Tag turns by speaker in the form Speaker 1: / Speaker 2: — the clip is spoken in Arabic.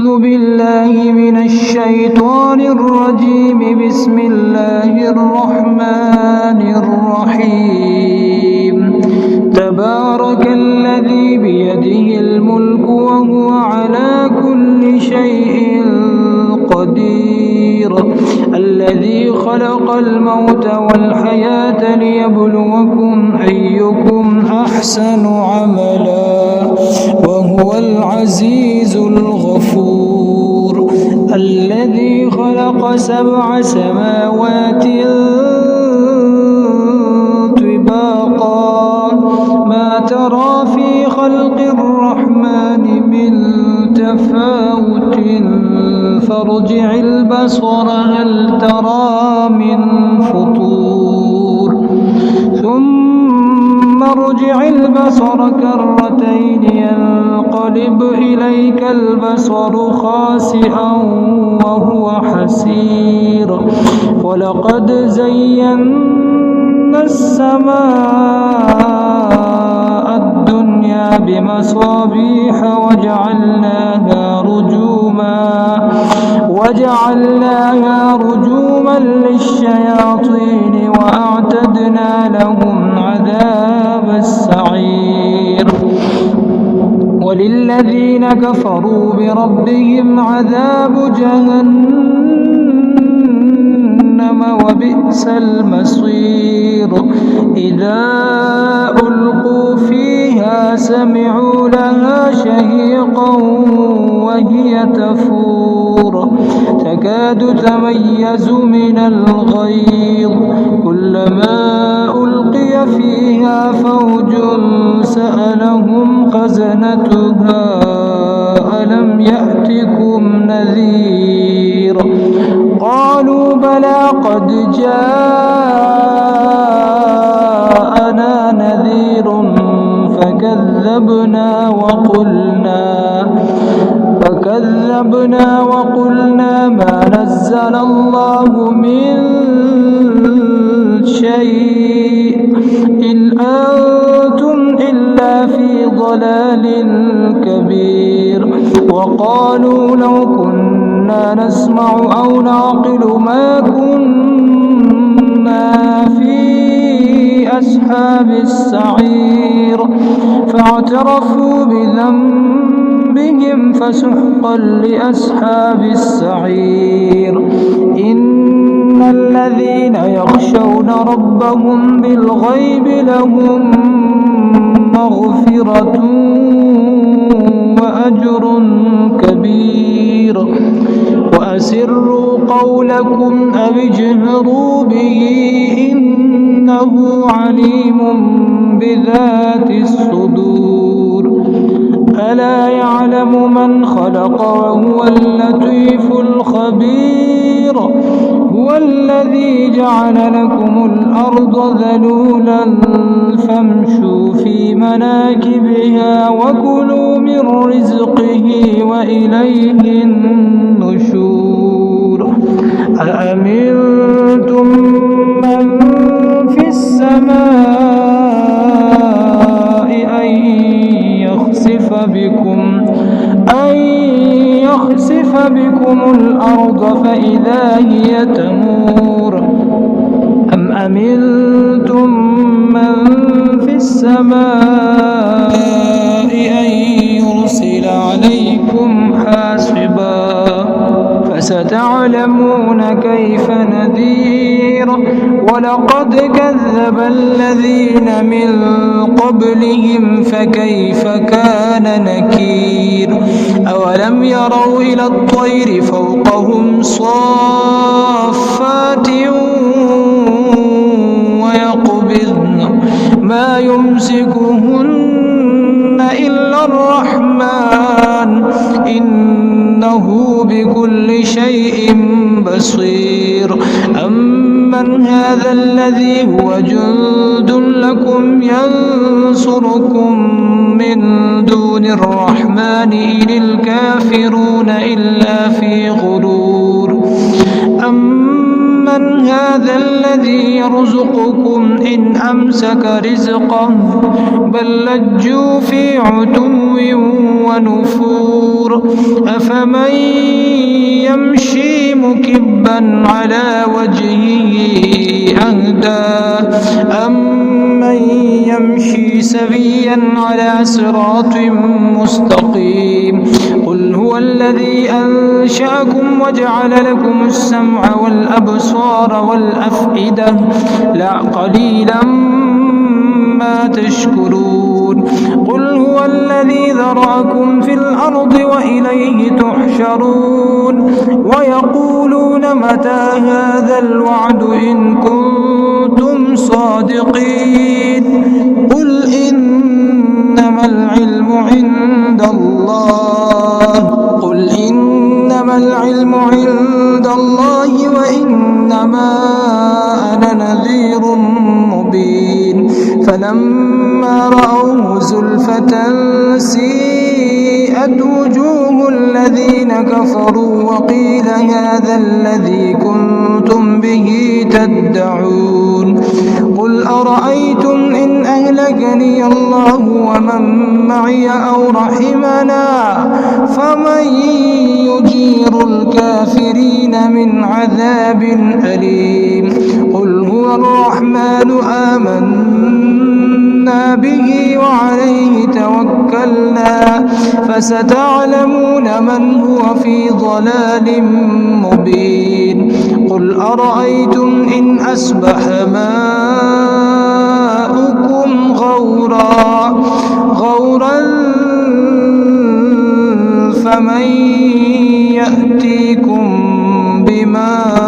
Speaker 1: أعوذ بالله من الشيطان الرجيم. بسم الله الرحمن الرحيم. تبارك الذي بيده الملك وهو على كل شيء قدير. الذي خلق الموت والحياة ليبلوكم أيكم أحسن عملا وهو العزيز الغفور. الذي خلق 7 سماوات طباقا ما ترى في خلق الرحمن من تفاوت فارجع البصر هل ترى من فطور ثم ارجع البصر كرتين ينقلب إليك البصر خاسئا وهو حسير. ولقد زينا السماء الدنيا بمصابيح وجعلناها رجوما للشياطين وأعتدنا لهم عذاب السعير. وللذين كفروا بربهم عذاب جهنم وبئس المصير. إذا ألقوا فيها سمعوا لها شهيقا وهي تفور تكاد تميز من الغيظ. كلما ألقي فيها فوج سألهم خزنتها ألم يأتكم نذير. قالوا بلى قد جاءنا نذير فكذبنا وقلنا ما نزل الله من شيء إن أنتم إلا في ضلال كبير. وقالوا لو كنا نسمع أو نعقل ما كنا في أصحاب السعير. فاعترفوا بذنبهم فسحقا لأصحاب السعير. إن الذين يخشون ربهم بالغيب لهم مغفرة وأجر كبير. وأسروا قولكم أو اجهروا به إنه عليم بذات الصدور. ألا يعلم من خلق وهو اللطيف الخبير. هو الذي جعل لكم الأرض ذلولا فامشوا في مناكبها وكلوا من رزقه وإليه النشور. أأمنتم من في السماء أن يخسف بكم الأرض فإذا هي تمور. أم أمنتم من في السماء أن يرسل عليكم حاصبا فستعلمون كيف نذير. ولقد كذب الذين من قبلهم فكيف كان نكير. أولم يروا إلى الطير فوقهم صافات ويقبضن ما يمسكهن إلا الرحمن إنه بكل شيء بصير. أمن هذا الذي هو جند لكم ينصركم من دون الرحمن إن الكافرون إلا في غرور. أمن من هذا الذي يرزقكم إن أمسك رزقه بل لجوا في عتو ونفور أفمن يمشي مكبا على وجهه أهدى أمن يمشي سويا على صراط مستقيم قل هو الذي أنشأكم وجعل لكم السمع والأبصار والأفئدة لا قليلا ما تشكرون قل هو الذي ذرأكم في الأرض وإليه تحشرون ويقولون متى هذا الوعد إن كنتم صادقين قل إنما العلم عند الله وإنما أنا نذير مبين فلما رأوه زلفة سيئت وجوه الذين كفروا وقيل هذا الذي كنتم به تدعون قل أرأيتم إن أهلكني الله ومن معي أو رحمنا فمن يجير الكافرين من عذاب أليم قل هو الرحمن آمنا به وعليه توكلنا فستعلمون من هو في ضلال مبين قل أرأيتم إن أصبح ماؤكم غورا فمن يأتيكم بماء